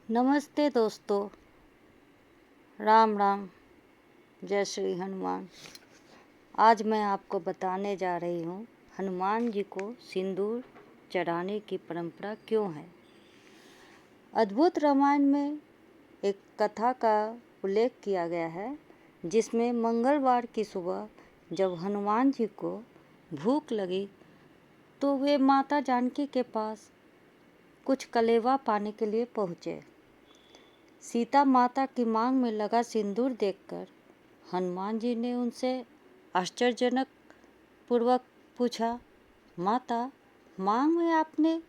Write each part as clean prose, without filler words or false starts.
नमस्ते दोस्तों, राम राम, जय श्री हनुमान। आज मैं आपको बताने जा रही हूँ हनुमान जी को सिंदूर चढ़ाने की परंपरा क्यों है। अद्भुत रामायण में एक कथा का उल्लेख किया गया है जिसमें मंगलवार की सुबह जब हनुमान जी को भूख लगी तो वे माता जानकी के पास कुछ कलेवा पाने के लिए पहुँचे। सीता माता की मांग में लगा सिंदूर देखकर हनुमान जी ने उनसे आश्चर्यजनक पूर्वक पूछा, माता, मांग में आपने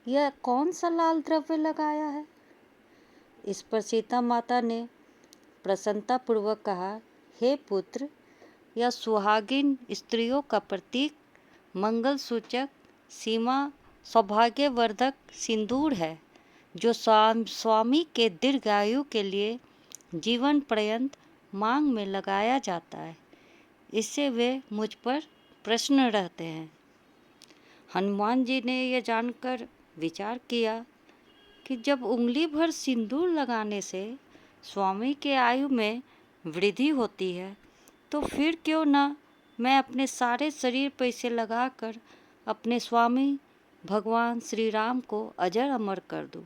यह कौन सा लाल द्रव्य लगाया है? इस पर सीता माता ने प्रसन्नता पूर्वक कहा, हे पुत्र, यह सुहागिन स्त्रियों का प्रतीक, मंगल सूचक, सीमा सौभाग्यवर्धक सिंदूर है जो स्वामी के दीर्घायु के लिए जीवन पर्यंत मांग में लगाया जाता है। इससे वे मुझ पर प्रसन्न रहते हैं। हनुमान जी ने यह जानकर विचार किया कि जब उंगली भर सिंदूर लगाने से स्वामी के आयु में वृद्धि होती है तो फिर क्यों न मैं अपने सारे शरीर पर इसे लगाकर अपने स्वामी भगवान श्री राम को अजर अमर कर दूं।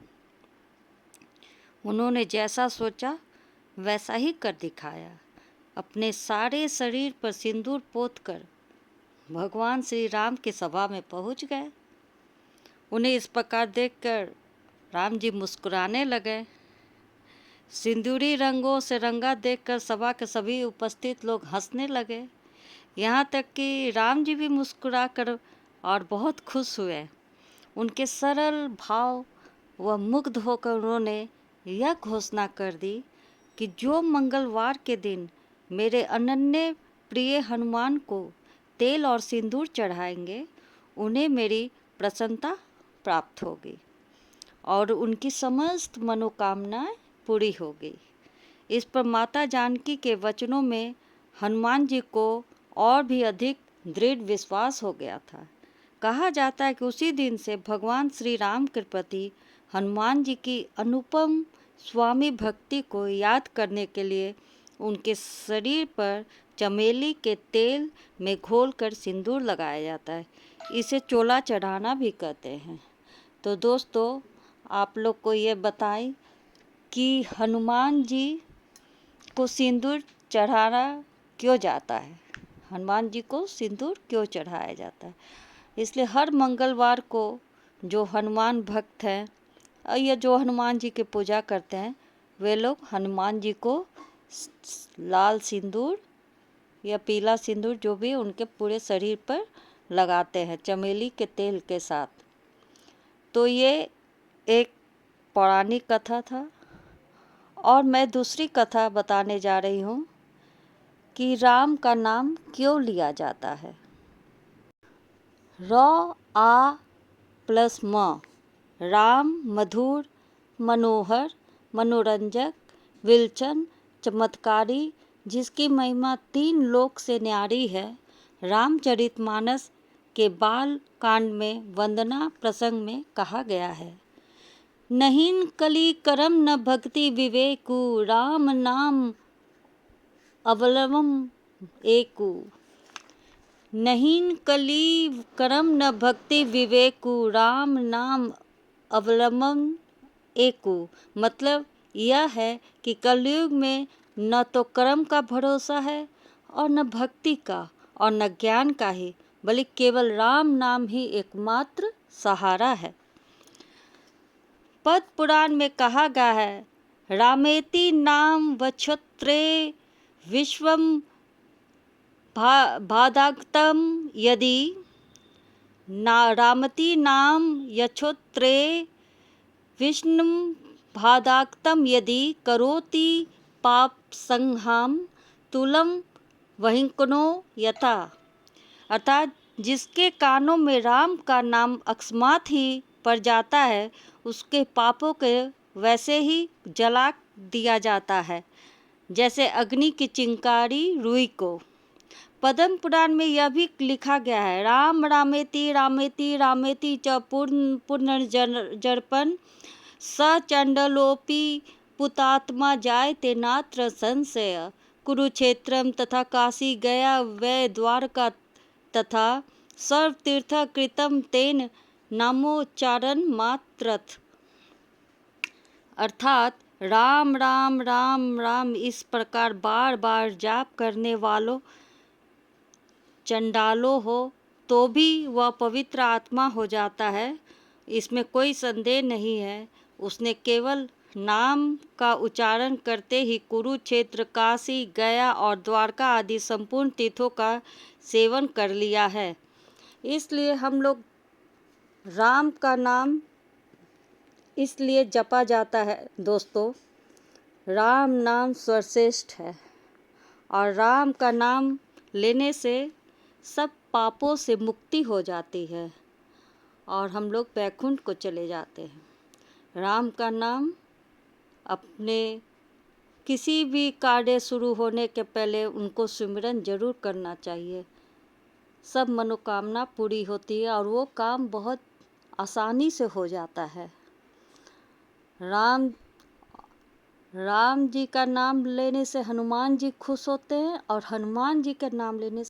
उन्होंने जैसा सोचा वैसा ही कर दिखाया। अपने सारे शरीर पर सिंदूर पोतकर भगवान श्री राम की सभा में पहुंच गए। उन्हें इस प्रकार देखकर राम जी मुस्कुराने लगे। सिंदूरी रंगों से रंगा देखकर सभा के सभी उपस्थित लोग हंसने लगे। यहाँ तक कि राम जी भी मुस्कुराकर और बहुत खुश हुए। उनके सरल भाव व मुग्ध होकर उन्होंने यह घोषणा कर दी कि जो मंगलवार के दिन मेरे अनन्य प्रिय हनुमान को तेल और सिंदूर चढ़ाएंगे उन्हें मेरी प्रसन्नता प्राप्त होगी और उनकी समस्त मनोकामनाएं पूरी होगी। इस पर माता जानकी के वचनों में हनुमान जी को और भी अधिक दृढ़ विश्वास हो गया था। कहा जाता है कि उसी दिन से भगवान श्री राम के प्रति हनुमान जी की अनुपम स्वामी भक्ति को याद करने के लिए उनके शरीर पर चमेली के तेल में घोलकर सिंदूर लगाया जाता है। इसे चोला चढ़ाना भी कहते हैं। तो दोस्तों, आप लोग को ये बताएं कि हनुमान जी को सिंदूर चढ़ाना क्यों जाता है, हनुमान जी को सिंदूर क्यों चढ़ाया जाता है। इसलिए हर मंगलवार को जो हनुमान भक्त हैं या जो हनुमान जी की पूजा करते हैं वे लोग हनुमान जी को लाल सिंदूर या पीला सिंदूर जो भी उनके पूरे शरीर पर लगाते हैं चमेली के तेल के साथ। तो ये एक पौराणिक कथा था। और मैं दूसरी कथा बताने जा रही हूँ कि राम का नाम क्यों लिया जाता है। आ प्लस म, राम मधुर, मनोहर, मनोरंजक, विलक्षण, चमत्कारी, जिसकी महिमा 3 लोक से न्यारी है। रामचरितमानस के बाल कांड में वंदना प्रसंग में कहा गया है, नहीं कली करम न भक्ति विवेकु, राम नाम अवलंबम एकु। नहीं कली करम न भक्ति विवेकु, राम नाम अवलंबन एकु। मतलब यह है कि कलयुग में न तो कर्म का भरोसा है और न भक्ति का और न ज्ञान का ही, बल्कि केवल राम नाम ही एकमात्र सहारा है। पद्म पुराण में कहा गया है, रामेति नाम वक्षत्रे विश्वम भादाक्तम यदि, रामति नाम यक्षोत्रे विष्णु भादाक्तम यदि, करोति पाप संहाम तुलम वहिंकनो यथा। अर्थात जिसके कानों में राम का नाम अकस्मात ही पड़ जाता है उसके पापों के वैसे ही जला दिया जाता है जैसे अग्नि की चिंगारी रुई को। पद्म पुराण में यह भी लिखा गया है, राम रामेति रामेति रामेति च पुनर्जर्पण स चंडलोपि पुतात्मा जायते नात्र संशय। कुरुक्षेत्रम तथा काशी गया वै द्वारका तथा सर्वतीर्थ कृतम तेन नामोच्चारण मात्रथ। अर्थात राम राम राम राम इस प्रकार बार बार जाप करने वालों, चंडालों हो तो भी वह पवित्र आत्मा हो जाता है, इसमें कोई संदेह नहीं है। उसने केवल नाम का उच्चारण करते ही कुरुक्षेत्र, काशी, गया और द्वारका आदि संपूर्ण तीर्थों का सेवन कर लिया है। इसलिए हम लोग राम का नाम इसलिए जपा जाता है दोस्तों, राम नाम सर्वश्रेष्ठ है और राम का नाम लेने से सब पापों से मुक्ति हो जाती है और हम लोग वैकुंठ को चले जाते हैं। राम का नाम अपने किसी भी कार्य शुरू होने के पहले उनको सिमरन जरूर करना चाहिए। सब मनोकामना पूरी होती है और वो काम बहुत आसानी से हो जाता है। राम जी का नाम लेने से हनुमान जी खुश होते हैं और हनुमान जी का नाम लेने से